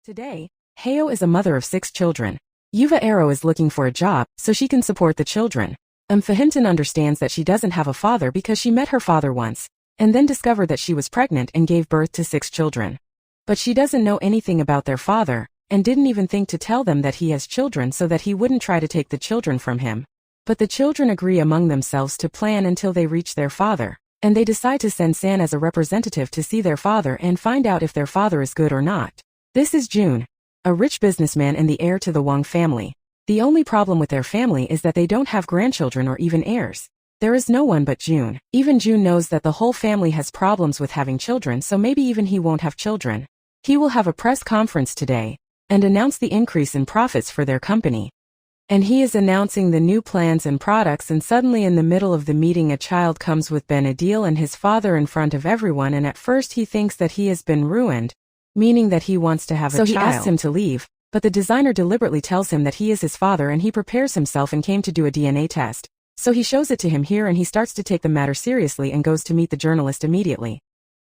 Today, Heo is a mother of 6 children. Yuva Arrow is looking for a job so she can support the children. Fahinton understands that she doesn't have a father because she met her father once, and then discovered that she was pregnant and gave birth to 6 children. But she doesn't know anything about their father, and didn't even think to tell them that he has children so that he wouldn't try to take the children from him. But the children agree among themselves to plan until they reach their father, and they decide to send San as a representative to see their father and find out if their father is good or not. This is June, a rich businessman and the heir to the Wang family. The only problem with their family is that they don't have grandchildren or even heirs. There is no one but June. Even June knows that the whole family has problems with having children, so maybe even he won't have children. He will have a press conference today and announce the increase in profits for their company. And he is announcing the new plans and products, and suddenly in the middle of the meeting a child comes with Benadil and his father in front of everyone, and at first he thinks that he has been ruined, meaning that he wants to have a child. So he asks him to leave, but the designer deliberately tells him that he is his father and he prepares himself and came to do a DNA test. So he shows it to him here and he starts to take the matter seriously and goes to meet the journalist immediately.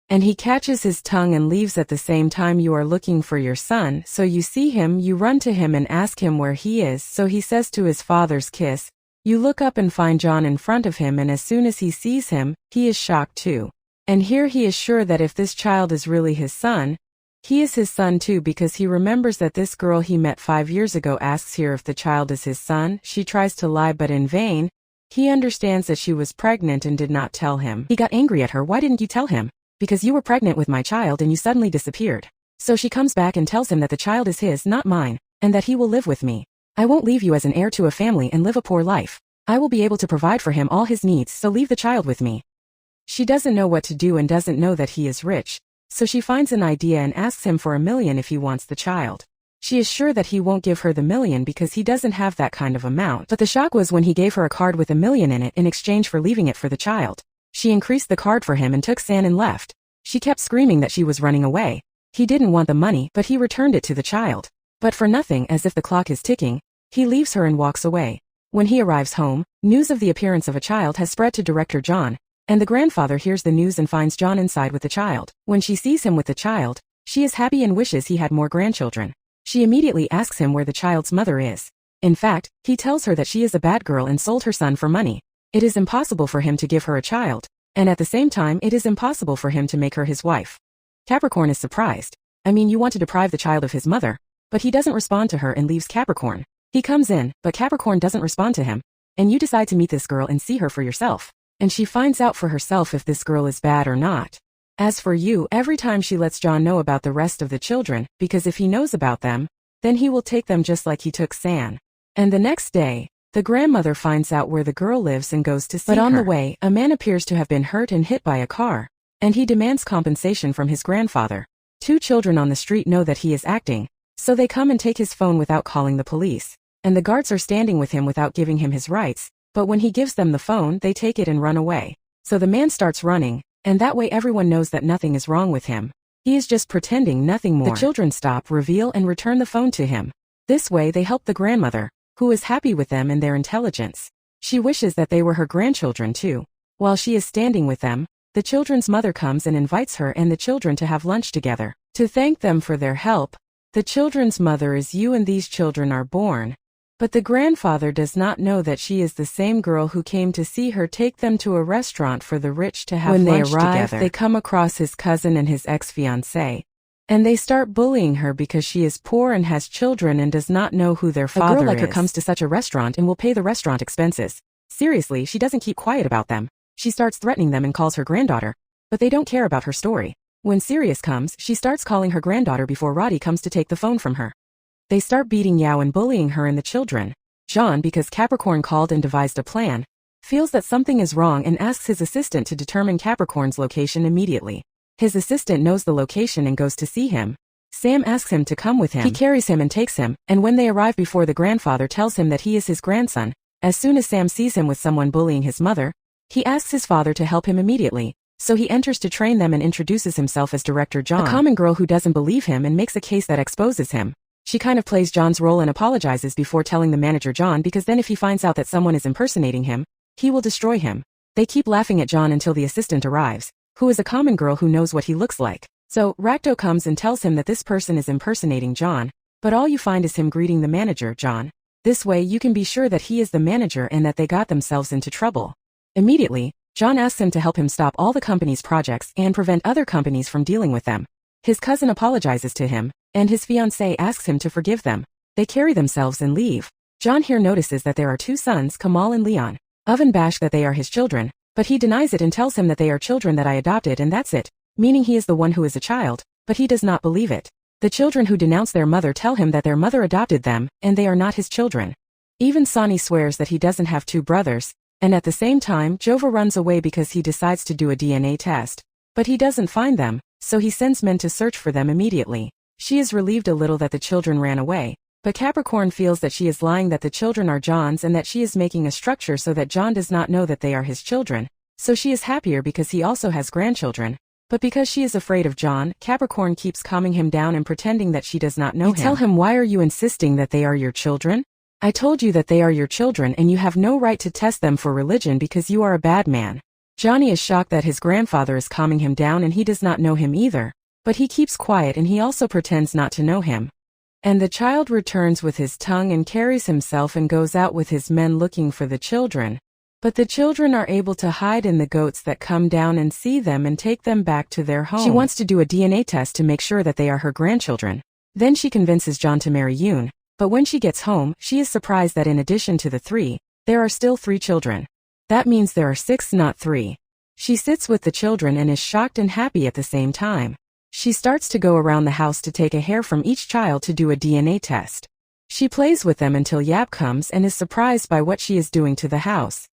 And he catches his tongue and leaves at the same time. You are looking for your son, so you see him, you run to him and ask him where he is, so he says to his father's kiss. You look up and find John in front of him, and as soon as he sees him, he is shocked too. And here he is sure that if this child is really his son, he is his son too, because he remembers that this girl he met 5 years ago asks here if the child is his son. She tries to lie but in vain. He understands that she was pregnant and did not tell him. He got angry at her. Why didn't you tell him? Because you were pregnant with my child and you suddenly disappeared. So she comes back and tells him that the child is his, not mine, and that he will live with me. I won't leave you as an heir to a family and live a poor life. I will be able to provide for him all his needs, so leave the child with me. She doesn't know what to do and doesn't know that he is rich. So she finds an idea and asks him for $1 million if he wants the child. She is sure that he won't give her the $1 million because he doesn't have that kind of amount. But the shock was when he gave her a card with $1 million in it in exchange for leaving it for the child. She increased the card for him and took San and left. She kept screaming that she was running away. He didn't want the money, but he returned it to the child. But for nothing, as if the clock is ticking, he leaves her and walks away. When he arrives home, news of the appearance of a child has spread to Director John, and the grandfather hears the news and finds John inside with the child. When she sees him with the child, she is happy and wishes he had more grandchildren. She immediately asks him where the child's mother is. In fact, he tells her that she is a bad girl and sold her son for money. It is impossible for him to give her a child, and at the same time it is impossible for him to make her his wife. Capricorn is surprised. You want to deprive the child of his mother, but he doesn't respond to her and leaves Capricorn. He comes in, but Capricorn doesn't respond to him, and you decide to meet this girl and see her for yourself. And she finds out for herself if this girl is bad or not. As for you, every time she lets John know about the rest of the children, because if he knows about them, then he will take them just like he took San. And the next day, the grandmother finds out where the girl lives and goes to see her. But on the way, a man appears to have been hurt and hit by a car, and he demands compensation from his grandfather. 2 children on the street know that he is acting, so they come and take his phone without calling the police. And the guards are standing with him without giving him his rights. But when he gives them the phone, they take it and run away. So the man starts running, and that way everyone knows that nothing is wrong with him. He is just pretending, nothing more. The children stop, reveal, and return the phone to him. This way they help the grandmother, who is happy with them and their intelligence. She wishes that they were her grandchildren too. While she is standing with them, the children's mother comes and invites her and the children to have lunch together. To thank them for their help, the children's mother is you and these children are born. But the grandfather does not know that she is the same girl who came to see her take them to a restaurant for the rich to have lunch together. When they arrive, they come across his cousin and his ex-fiancé, and they start bullying her because she is poor and has children and does not know who their father is. A girl like her comes to such a restaurant and will pay the restaurant expenses. Seriously, she doesn't keep quiet about them. She starts threatening them and calls her granddaughter, but they don't care about her story. When Sirius comes, she starts calling her granddaughter before Roddy comes to take the phone from her. They start beating Yao and bullying her and the children. John, because Capricorn called and devised a plan, feels that something is wrong and asks his assistant to determine Capricorn's location immediately. His assistant knows the location and goes to see him. Sam asks him to come with him. He carries him and takes him, and when they arrive before the grandfather tells him that he is his grandson, as soon as Sam sees him with someone bullying his mother, he asks his father to help him immediately. So he enters to train them and introduces himself as Director John, a common girl who doesn't believe him and makes a case that exposes him. She kind of plays John's role and apologizes before telling the manager John, because then if he finds out that someone is impersonating him, he will destroy him. They keep laughing at John until the assistant arrives, who is a common girl who knows what he looks like. So, Rakdo comes and tells him that this person is impersonating John, but all you find is him greeting the manager, John. This way you can be sure that he is the manager and that they got themselves into trouble. Immediately, John asks him to help him stop all the company's projects and prevent other companies from dealing with them. His cousin apologizes to him, and his fiancée asks him to forgive them. They carry themselves and leave. John here notices that there are two sons, Kamal and Leon. Oven bash that they are his children, but he denies it and tells him that they are children that I adopted and that's it, meaning he is the one who is a child, but he does not believe it. The children who denounce their mother tell him that their mother adopted them, and they are not his children. Even Sonny swears that he doesn't have two brothers, and at the same time Jova runs away because he decides to do a DNA test. But he doesn't find them, so he sends men to search for them immediately. She is relieved a little that the children ran away, but Capricorn feels that she is lying, that the children are John's and that she is making a structure so that John does not know that they are his children. So she is happier because he also has grandchildren. But because she is afraid of John, Capricorn keeps calming him down and pretending that she does not know him. Tell him, why are you insisting that they are your children? I told you that they are your children and you have no right to test them for religion because you are a bad man. Johnny is shocked that his grandfather is calming him down and he does not know him either, but he keeps quiet and he also pretends not to know him. And the child returns with his tongue and carries himself and goes out with his men looking for the children. But the children are able to hide in the goats that come down and see them and take them back to their home. She wants to do a DNA test to make sure that they are her grandchildren. Then she convinces John to marry Yoon, but when she gets home, she is surprised that in addition to the 3, there are still 3 children. That means there are 6, not 3. She sits with the children and is shocked and happy at the same time. She starts to go around the house to take a hair from each child to do a DNA test. She plays with them until Yap comes and is surprised by what she is doing to the house.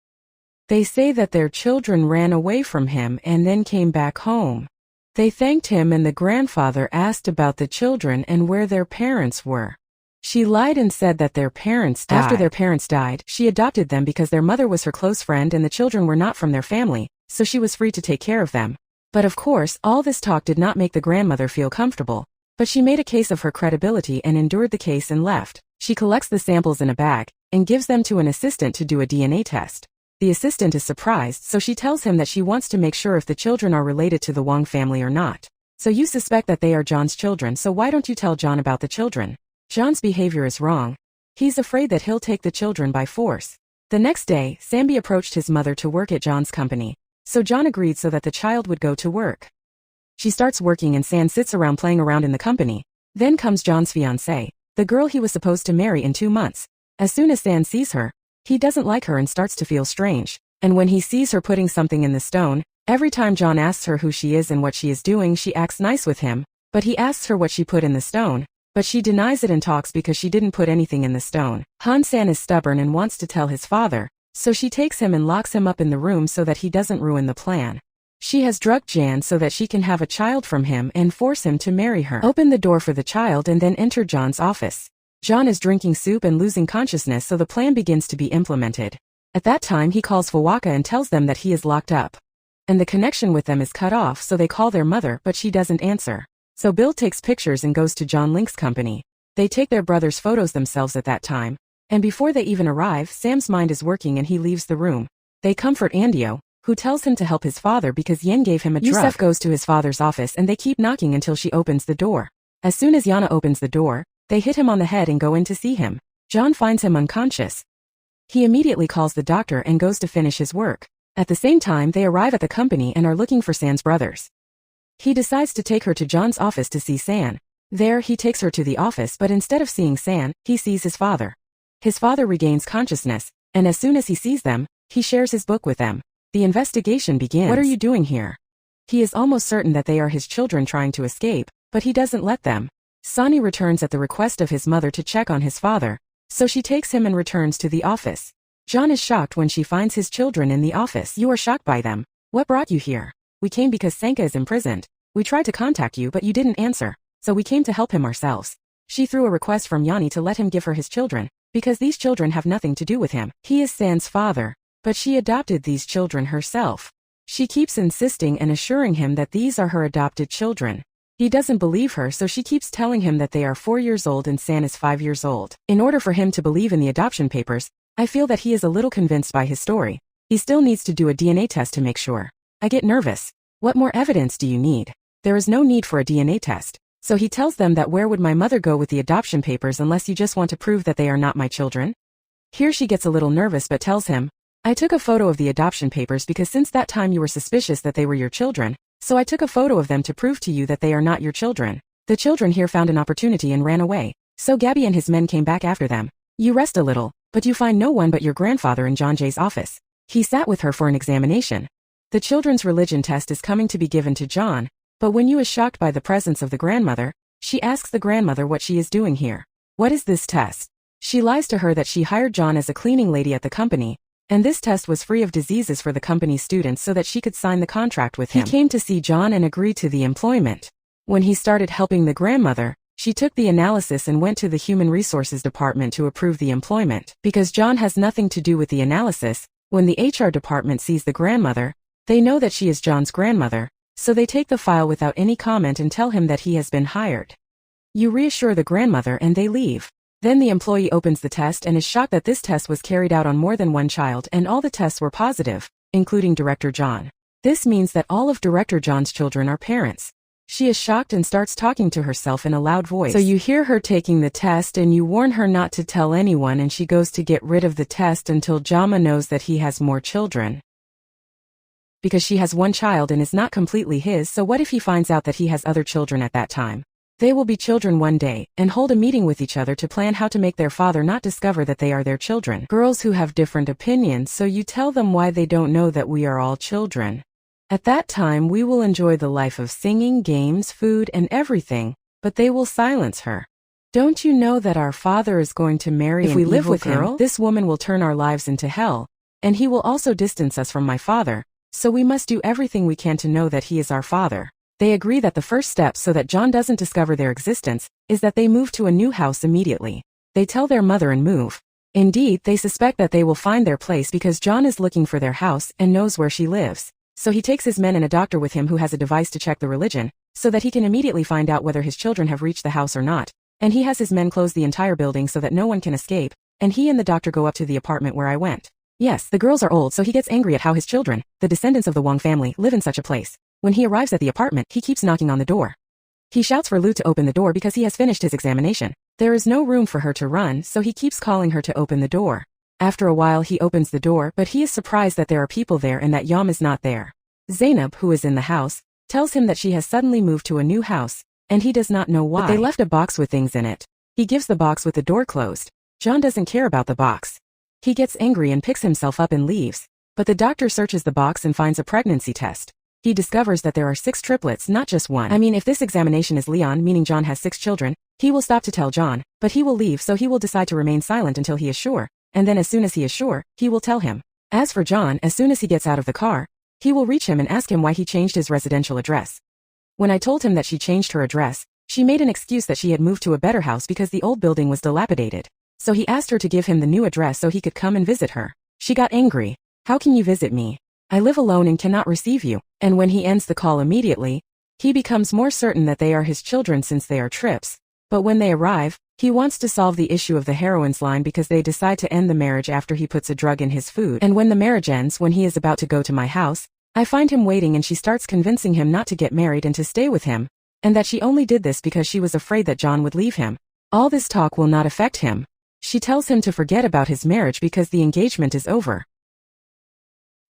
They say that their children ran away from him and then came back home. They thanked him and the grandfather asked about the children and where their parents were. She lied and said that their parents died. After their parents died, she adopted them because their mother was her close friend and the children were not from their family, so she was free to take care of them. But of course, all this talk did not make the grandmother feel comfortable. But she made a case of her credibility and endured the case and left. She collects the samples in a bag and gives them to an assistant to do a DNA test. The assistant is surprised, so she tells him that she wants to make sure if the children are related to the Wong family or not. So you suspect that they are John's children, so why don't you tell John about the children? John's behavior is wrong. He's afraid that he'll take the children by force. The next day, Sambi approached his mother to work at John's company. So John agreed so that the child would go to work. She starts working and San sits around playing around in the company. Then comes John's fiancée, the girl he was supposed to marry in 2 months. As soon as San sees her, he doesn't like her and starts to feel strange. And when he sees her putting something in the stone, every time John asks her who she is and what she is doing, she acts nice with him. But he asks her what she put in the stone, but she denies it and talks because she didn't put anything in the stone. Han San is stubborn and wants to tell his father, so she takes him and locks him up in the room so that he doesn't ruin the plan. She has drugged Jan so that she can have a child from him and force him to marry her. Open the door for the child and then enter John's office. John is drinking soup and losing consciousness, so the plan begins to be implemented. At that time he calls Fawaka and tells them that he is locked up. And the connection with them is cut off, so they call their mother but she doesn't answer. So Bill takes pictures and goes to John Link's company. They take their brother's photos themselves at that time. And before they even arrive, Sam's mind is working and he leaves the room. They comfort Andio, who tells him to help his father because Yen gave him a drug. Yusef goes to his father's office and they keep knocking until she opens the door. As soon as Yana opens the door, they hit him on the head and go in to see him. John finds him unconscious. He immediately calls the doctor and goes to finish his work. At the same time, they arrive at the company and are looking for San's brothers. He decides to take her to John's office to see San. There, he takes her to the office, but instead of seeing San, he sees his father. His father regains consciousness, and as soon as he sees them, he shares his book with them. The investigation begins. What are you doing here? He is almost certain that they are his children trying to escape, but he doesn't let them. Sonny returns at the request of his mother to check on his father, so she takes him and returns to the office. John is shocked when she finds his children in the office. You are shocked by them. What brought you here? We came because Sanka is imprisoned. We tried to contact you but you didn't answer, so we came to help him ourselves. She threw a request from Yanni to let him give her his children, because these children have nothing to do with him. He is San's father, but she adopted these children herself. She keeps insisting and assuring him that these are her adopted children. He doesn't believe her, so she keeps telling him that they are 4 years old and San is 5 years old. In order for him to believe in the adoption papers, I feel that he is a little convinced by his story. He still needs to do a DNA test to make sure. I get nervous. What more evidence do you need? There is no need for a DNA test. So he tells them that where would my mother go with the adoption papers unless you just want to prove that they are not my children? Here she gets a little nervous but tells him, I took a photo of the adoption papers because since that time you were suspicious that they were your children, so I took a photo of them to prove to you that they are not your children. The children here found an opportunity and ran away, so Gabby and his men came back after them. You rest a little, but you find no one but your grandfather in John Jay's office. He sat with her for an examination. The children's religion test is coming to be given to John, but when you is shocked by the presence of the grandmother, she asks the grandmother what she is doing here. What is this test? She lies to her that she hired John as a cleaning lady at the company, and this test was free of diseases for the company's students so that she could sign the contract with him. He came to see John and agreed to the employment. When he started helping the grandmother, she took the analysis and went to the Human Resources Department to approve the employment. Because John has nothing to do with the analysis, when the HR department sees the grandmother, they know that she is John's grandmother, so they take the file without any comment and tell him that he has been hired. You reassure the grandmother and they leave. Then the employee opens the test and is shocked that this test was carried out on more than one child and all the tests were positive, including Director John. This means that all of Director John's children are parents. She is shocked and starts talking to herself in a loud voice. So you hear her taking the test and you warn her not to tell anyone and she goes to get rid of the test until Jama knows that he has more children. Because she has one child and is not completely his, so what if he finds out that he has other children at that time? They will be children one day, and hold a meeting with each other to plan how to make their father not discover that they are their children. Girls who have different opinions, so you tell them why they don't know that we are all children. At that time we will enjoy the life of singing, games, food, and everything, but they will silence her. Don't you know that our father is going to marry an evil girl? If we live with him, this woman will turn our lives into hell, and he will also distance us from my father. So we must do everything we can to know that he is our father. They agree that the first step so that John doesn't discover their existence is that they move to a new house immediately. They tell their mother and move. Indeed, they suspect that they will find their place because John is looking for their house and knows where she lives. So he takes his men and a doctor with him who has a device to check the religion, so that he can immediately find out whether his children have reached the house or not. And he has his men close the entire building so that no one can escape, and he and the doctor go up to the apartment where I went. Yes, the girls are old, so he gets angry at how his children, the descendants of the Wong family, live in such a place. When he arrives at the apartment, he keeps knocking on the door. He shouts for Lu to open the door because he has finished his examination. There is no room for her to run, so he keeps calling her to open the door. After a while he opens the door, but he is surprised that there are people there and that Yam is not there. Zainab, who is in the house, tells him that she has suddenly moved to a new house, and he does not know why. But they left a box with things in it. He gives the box with the door closed. John doesn't care about the box. He gets angry and picks himself up and leaves. But the doctor searches the box and finds a pregnancy test. He discovers that there are 6 triplets, not just one. I mean, if this examination is Leon, meaning John has 6 children, he will stop to tell John, but he will leave, so he will decide to remain silent until he is sure, and then as soon as he is sure, he will tell him. As for John, as soon as he gets out of the car, he will reach him and ask him why he changed his residential address. When I told him that she changed her address, she made an excuse that she had moved to a better house because the old building was dilapidated. So he asked her to give him the new address so he could come and visit her. She got angry. How can you visit me? I live alone and cannot receive you. And when he ends the call immediately, he becomes more certain that they are his children since they are trips. But when they arrive, he wants to solve the issue of the heroine's line because they decide to end the marriage after he puts a drug in his food. And when the marriage ends, when he is about to go to my house, I find him waiting and she starts convincing him not to get married and to stay with him, and that she only did this because she was afraid that John would leave him. All this talk will not affect him. She tells him to forget about his marriage because the engagement is over.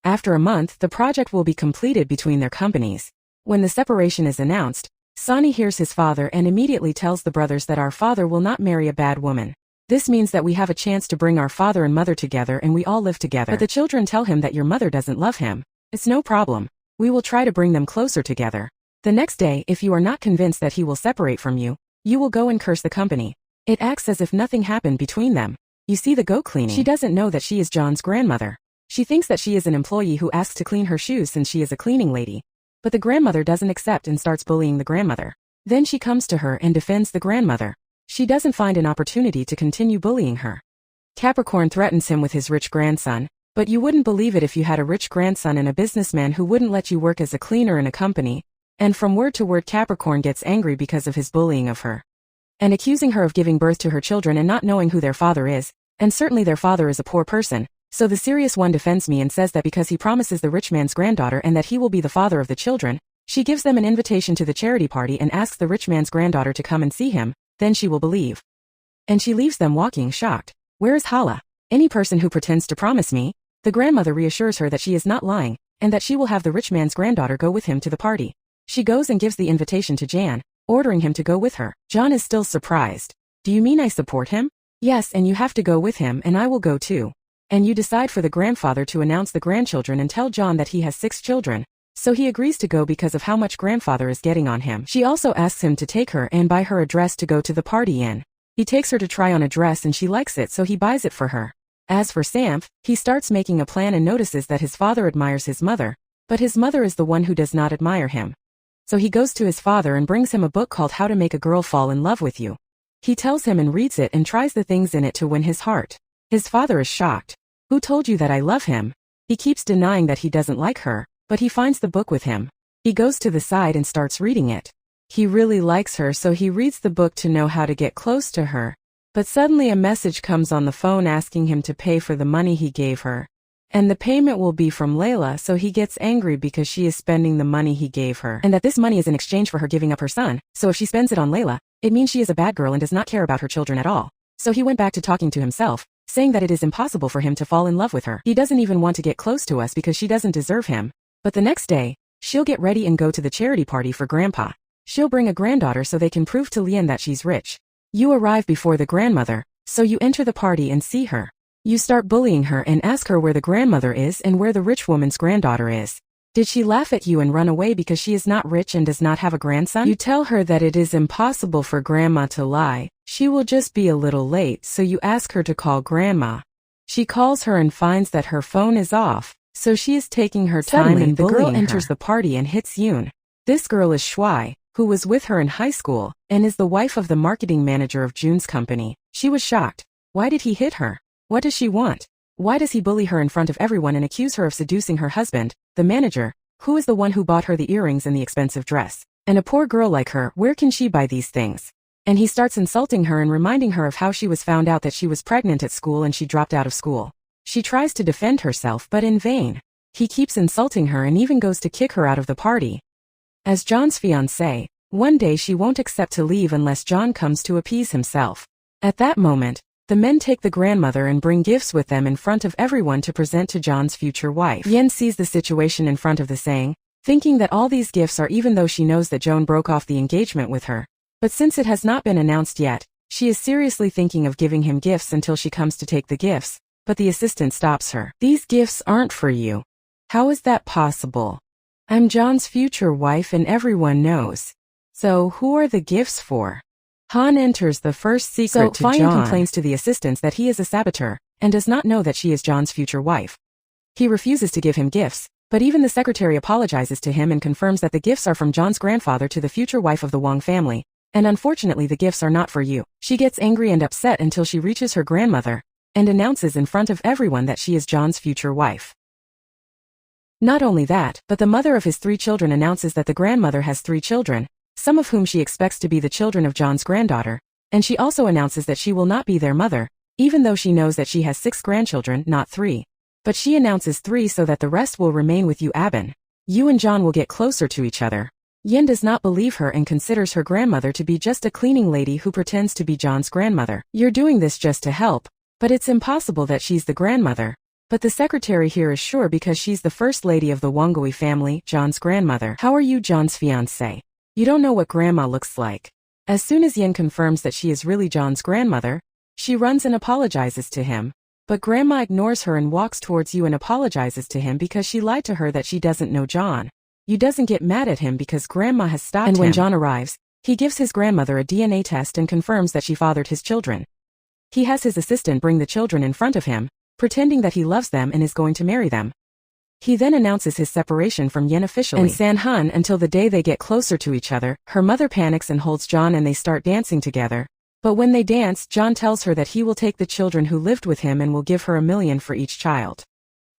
After a month, the project will be completed between their companies. When the separation is announced, Sonny hears his father and immediately tells the brothers that our father will not marry a bad woman. This means that we have a chance to bring our father and mother together and we all live together. But the children tell him that your mother doesn't love him. It's no problem. We will try to bring them closer together. The next day, if you are not convinced that he will separate from you, you will go and curse the company. It acts as if nothing happened between them. You see the goat cleaning. She doesn't know that she is John's grandmother. She thinks that she is an employee who asks to clean her shoes since she is a cleaning lady. But the grandmother doesn't accept and starts bullying the grandmother. Then she comes to her and defends the grandmother. She doesn't find an opportunity to continue bullying her. Capricorn threatens him with his rich grandson, but you wouldn't believe it if you had a rich grandson and a businessman who wouldn't let you work as a cleaner in a company. And from word to word Capricorn gets angry because of his bullying of her, and accusing her of giving birth to her children and not knowing who their father is, and certainly their father is a poor person. So the serious one defends me and says that because he promises the rich man's granddaughter and that he will be the father of the children, She gives them an invitation to the charity party and asks the rich man's granddaughter to come and see him, then she will believe. And she leaves them walking shocked. Where is Hala? Any person who pretends to promise me. The grandmother reassures her that she is not lying, and that she will have the rich man's granddaughter go with him to the party. She goes and gives the invitation to Jan, ordering him to go with her. John is still surprised. Do you mean I support him? Yes, and you have to go with him and I will go too. And you decide for the grandfather to announce the grandchildren and tell John that he has 6 children. So he agrees to go because of how much grandfather is getting on him. She also asks him to take her and buy her a dress to go to the party in. He takes her to try on a dress and she likes it, so he buys it for her. As for Samph, he starts making a plan and notices that his father admires his mother, but his mother is the one who does not admire him. So he goes to his father and brings him a book called How to Make a Girl Fall in Love with You. He tells him and reads it and tries the things in it to win his heart. His father is shocked. Who told you that I love him? He keeps denying that he doesn't like her, but he finds the book with him. He goes to the side and starts reading it. He really likes her, so he reads the book to know how to get close to her. But suddenly a message comes on the phone asking him to pay for the money he gave her. And the payment will be from Layla, so he gets angry because she is spending the money he gave her. And that this money is in exchange for her giving up her son, so if she spends it on Layla, it means she is a bad girl and does not care about her children at all. So he went back to talking to himself, saying that it is impossible for him to fall in love with her. He doesn't even want to get close to us because she doesn't deserve him. But the next day, she'll get ready and go to the charity party for Grandpa. She'll bring a granddaughter so they can prove to Lian that she's rich. You arrive before the grandmother, so you enter the party and see her. You start bullying her and ask her where the grandmother is and where the rich woman's granddaughter is. Did she laugh at you and run away because she is not rich and does not have a grandson? You tell her that it is impossible for Grandma to lie. She will just be a little late, so you ask her to call Grandma. She calls her and finds that her phone is off, so she is taking her time and the girl enters the party and hits Yoon. This girl is Shuai, who was with her in high school, and is the wife of the marketing manager of Jun's company. She was shocked. Why did he hit her? What does she want? Why does he bully her in front of everyone and accuse her of seducing her husband, the manager, who is the one who bought her the earrings and the expensive dress? And a poor girl like her, where can she buy these things? And he starts insulting her and reminding her of how she was found out that she was pregnant at school and she dropped out of school. She tries to defend herself but in vain. He keeps insulting her and even goes to kick her out of the party. As John's fiancée, one day she won't accept to leave unless John comes to appease himself. At that moment, the men take the grandmother and bring gifts with them in front of everyone to present to John's future wife. Yen sees the situation in front of the saying, thinking that all these gifts are even though she knows that Joan broke off the engagement with her. But since it has not been announced yet, she is seriously thinking of giving him gifts until she comes to take the gifts, but the assistant stops her. These gifts aren't for you. How is that possible? I'm John's future wife and everyone knows. So who are the gifts for? Han enters the first secret to John. So Fian complains to the assistants that he is a saboteur, and does not know that she is John's future wife. He refuses to give him gifts, but even the secretary apologizes to him and confirms that the gifts are from John's grandfather to the future wife of the Wang family, and unfortunately the gifts are not for you. She gets angry and upset until she reaches her grandmother, and announces in front of everyone that she is John's future wife. Not only that, but the mother of his 3 children announces that the grandmother has 3 children, some of whom she expects to be the children of John's granddaughter, and she also announces that she will not be their mother, even though she knows that she has 6 grandchildren, not 3. But she announces 3 so that the rest will remain with you Abin. You and John will get closer to each other. Yin does not believe her and considers her grandmother to be just a cleaning lady who pretends to be John's grandmother. You're doing this just to help, but it's impossible that she's the grandmother. But the secretary here is sure because she's the first lady of the Wangui family, John's grandmother. How are you John's fiancé? You don't know what grandma looks like. As soon as Yin confirms that she is really John's grandmother, she runs and apologizes to him. But grandma ignores her and walks towards you and apologizes to him because she lied to her that she doesn't know John. You doesn't get mad at him because grandma has stopped him. And when John arrives, he gives his grandmother a DNA test and confirms that she fathered his children. He has his assistant bring the children in front of him, pretending that he loves them and is going to marry them. He then announces his separation from Yen officially and San-Han until the day they get closer to each other. Her mother panics and holds John and they start dancing together. But when they dance, John tells her that he will take the children who lived with him and will give her $1 million for each child.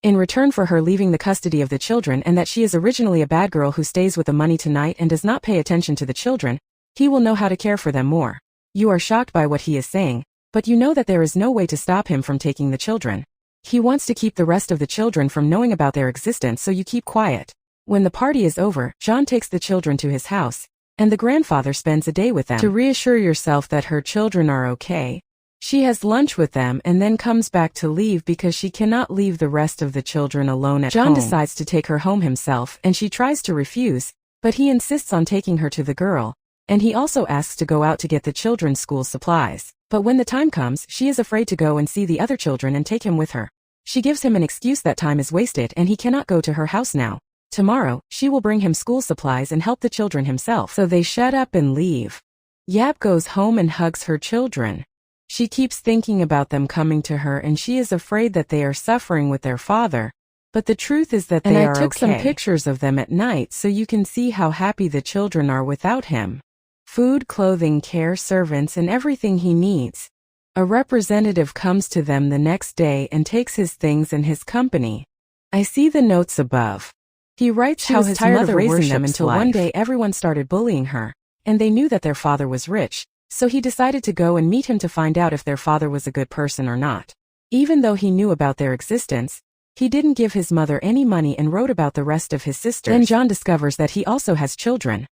In return for her leaving the custody of the children and that she is originally a bad girl who stays with the money tonight and does not pay attention to the children, he will know how to care for them more. You are shocked by what he is saying, but you know that there is no way to stop him from taking the children. He wants to keep the rest of the children from knowing about their existence, so you keep quiet. When the party is over, John takes the children to his house, and the grandfather spends a day with them. To reassure yourself that her children are okay, she has lunch with them and then comes back to leave because she cannot leave the rest of the children alone at home. John decides to take her home himself and she tries to refuse, but he insists on taking her to the girl, and he also asks to go out to get the children's school supplies. But when the time comes, she is afraid to go and see the other children and take him with her. She gives him an excuse that time is wasted and he cannot go to her house now. Tomorrow, she will bring him school supplies and help the children himself. So they shut up and leave. Yap goes home and hugs her children. She keeps thinking about them coming to her and she is afraid that they are suffering with their father. But the truth is that they are okay. And I took some pictures of them at night so you can see how happy the children are without him. Food, clothing, care, servants, and everything he needs. A representative comes to them the next day and takes his things and his company. I see the notes above. He writes how his mother raising them until one day everyone started bullying her, and they knew that their father was rich, so he decided to go and meet him to find out if their father was a good person or not. Even though he knew about their existence, he didn't give his mother any money and wrote about the rest of his sisters. Then John discovers that he also has children.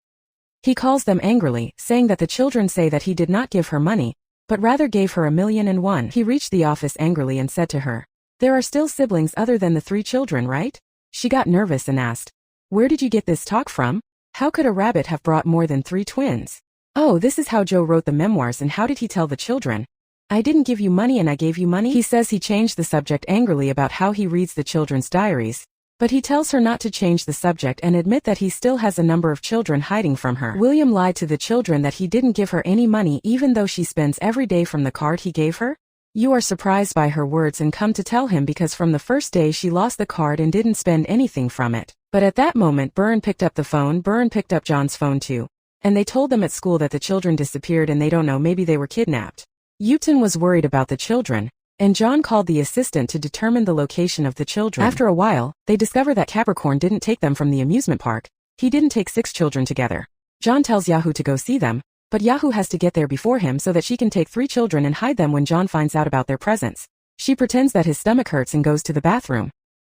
He calls them angrily, saying that the children say that he did not give her money, but rather gave her $1,000,001. He reached the office angrily and said to her, "There are still siblings other than the 3 children, right?" She got nervous and asked, "Where did you get this talk from? How could a rabbit have brought more than 3 twins?" "Oh, this is how Joe wrote the memoirs, and how did he tell the children? I didn't give you money and I gave you money." He says he changed the subject angrily about how he reads the children's diaries, but he tells her not to change the subject and admit that he still has a number of children hiding from her. William lied to the children that he didn't give her any money even though she spends every day from the card he gave her. You are surprised by her words and come to tell him because from the first day she lost the card and didn't spend anything from it. But at that moment Byrne picked up the phone. Byrne picked up John's phone too. And they told them at school that the children disappeared and they don't know, maybe they were kidnapped. Upton was worried about the children, and John called the assistant to determine the location of the children. After a while, they discover that Capricorn didn't take them from the amusement park. He didn't take 6 children together. John tells Yahoo to go see them, but Yahoo has to get there before him so that she can take 3 children and hide them when John finds out about their presence. She pretends that his stomach hurts and goes to the bathroom.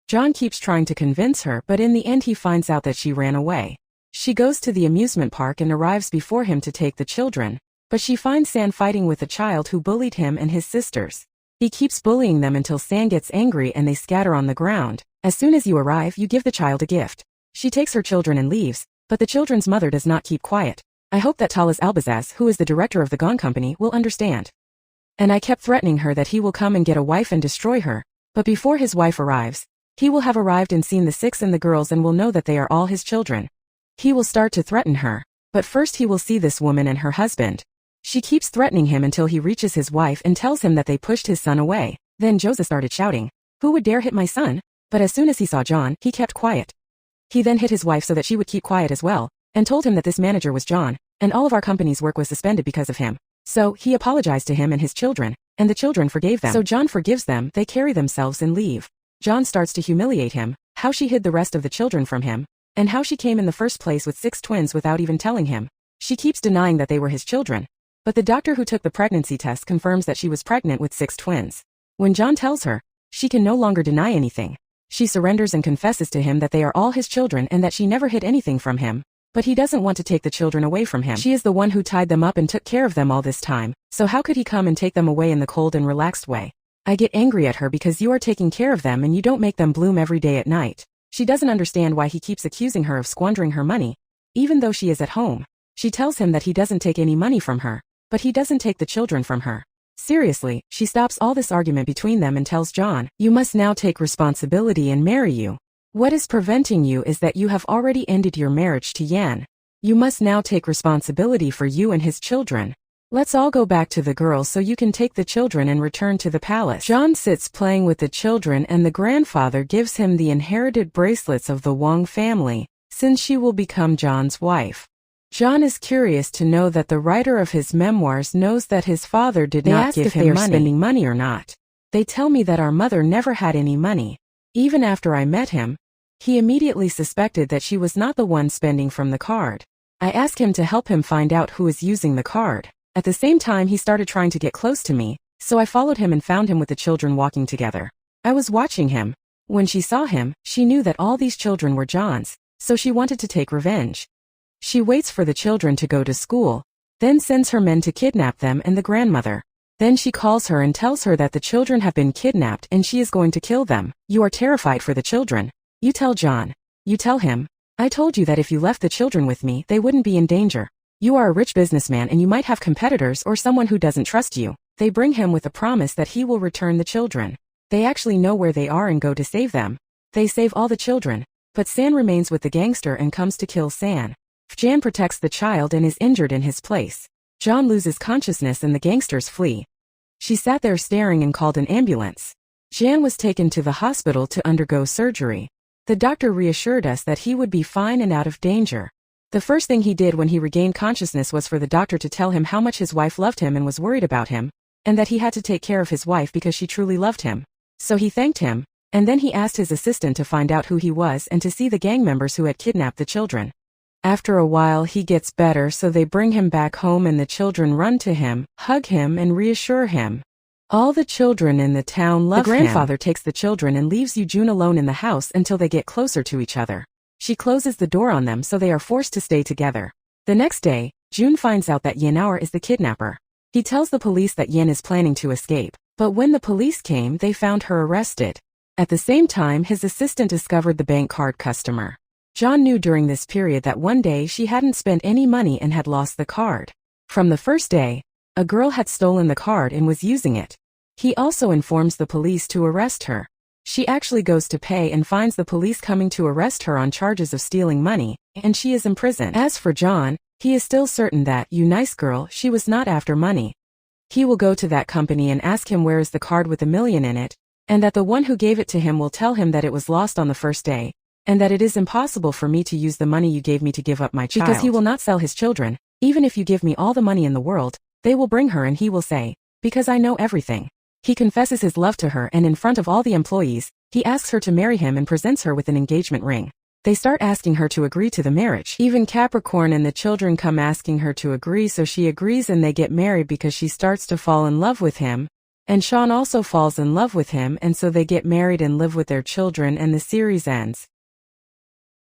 John keeps trying to convince her, but in the end he finds out that she ran away. She goes to the amusement park and arrives before him to take the children, but she finds San fighting with a child who bullied him and his sisters. He keeps bullying them until San gets angry and they scatter on the ground. As soon as you arrive, you give the child a gift. She takes her children and leaves, but the children's mother does not keep quiet. I hope that Talas Albazaz, who is the director of the Gone Company, will understand. And I kept threatening her that he will come and get a wife and destroy her, but before his wife arrives, he will have arrived and seen the 6 and the girls and will know that they are all his children. He will start to threaten her, but first he will see this woman and her husband. She keeps threatening him until he reaches his wife and tells him that they pushed his son away. Then Joseph started shouting, "Who would dare hit my son?" But as soon as he saw John, he kept quiet. He then hit his wife so that she would keep quiet as well, and told him that this manager was John, and all of our company's work was suspended because of him. So he apologized to him and his children, and the children forgave them. So John forgives them, they carry themselves and leave. John starts to humiliate him, how she hid the rest of the children from him, and how she came in the first place with 6 twins without even telling him. She keeps denying that they were his children, but the doctor who took the pregnancy test confirms that she was pregnant with 6 twins. When John tells her, she can no longer deny anything. She surrenders and confesses to him that they are all his children and that she never hid anything from him. But he doesn't want to take the children away from him. She is the one who tied them up and took care of them all this time, so how could he come and take them away in the cold and relaxed way? I get angry at her because you are taking care of them and you don't make them bloom every day at night. She doesn't understand why he keeps accusing her of squandering her money, even though she is at home. She tells him that he doesn't take any money from her, but he doesn't take the children from her. Seriously, she stops all this argument between them and tells John, "You must now take responsibility and marry you. What is preventing you is that you have already ended your marriage to Yan. You must now take responsibility for you and his children. Let's all go back to the girls so you can take the children and return to the palace." John sits playing with the children and the grandfather gives him the inherited bracelets of the Wang family, since she will become John's wife. John is curious to know that the writer of his memoirs knows that his father did not give him money. They ask if they are spending money or not. They tell me that our mother never had any money. Even after I met him, he immediately suspected that she was not the one spending from the card. I asked him to help him find out who is using the card. At the same time he started trying to get close to me, so I followed him and found him with the children walking together. I was watching him. When she saw him, she knew that all these children were John's, so she wanted to take revenge. She waits for the children to go to school, then sends her men to kidnap them and the grandmother. Then she calls her and tells her that the children have been kidnapped and she is going to kill them. You are terrified for the children. You tell John. You tell him, I told you that if you left the children with me, they wouldn't be in danger. You are a rich businessman and you might have competitors or someone who doesn't trust you. They bring him with a promise that he will return the children. They actually know where they are and go to save them. They save all the children, but San remains with the gangster and comes to kill San. Jan protects the child and is injured in his place. John loses consciousness and the gangsters flee. She sat there staring and called an ambulance. Jan was taken to the hospital to undergo surgery. The doctor reassured us that he would be fine and out of danger. The first thing he did when he regained consciousness was for the doctor to tell him how much his wife loved him and was worried about him, and that he had to take care of his wife because she truly loved him. So he thanked him, and then he asked his assistant to find out who he was and to see the gang members who had kidnapped the children. After a while he gets better, so they bring him back home and the children run to him, hug him and reassure him. All the children in the town love him. The grandfather takes the children and leaves June alone in the house until they get closer to each other. She closes the door on them so they are forced to stay together. The next day, June finds out that Yanaur is the kidnapper. He tells the police that Yan is planning to escape, but when the police came they found her arrested. At the same time his assistant discovered the bank card customer. John knew during this period that one day she hadn't spent any money and had lost the card. From the first day, a girl had stolen the card and was using it. He also informs the police to arrest her. She actually goes to pay and finds the police coming to arrest her on charges of stealing money, and she is imprisoned. As for John, he is still certain that, you nice girl, she was not after money. He will go to that company and ask him where is the card with $1 million in it, and that the one who gave it to him will tell him that it was lost on the first day, and that it is impossible for me to use the money you gave me to give up my child. Because he will not sell his children. Even if you give me all the money in the world, they will bring her and he will say, because I know everything. He confesses his love to her and in front of all the employees, he asks her to marry him and presents her with an engagement ring. They start asking her to agree to the marriage. Even Capricorn and the children come asking her to agree, so she agrees and they get married because she starts to fall in love with him. And Sean also falls in love with him, and so they get married and live with their children and the series ends.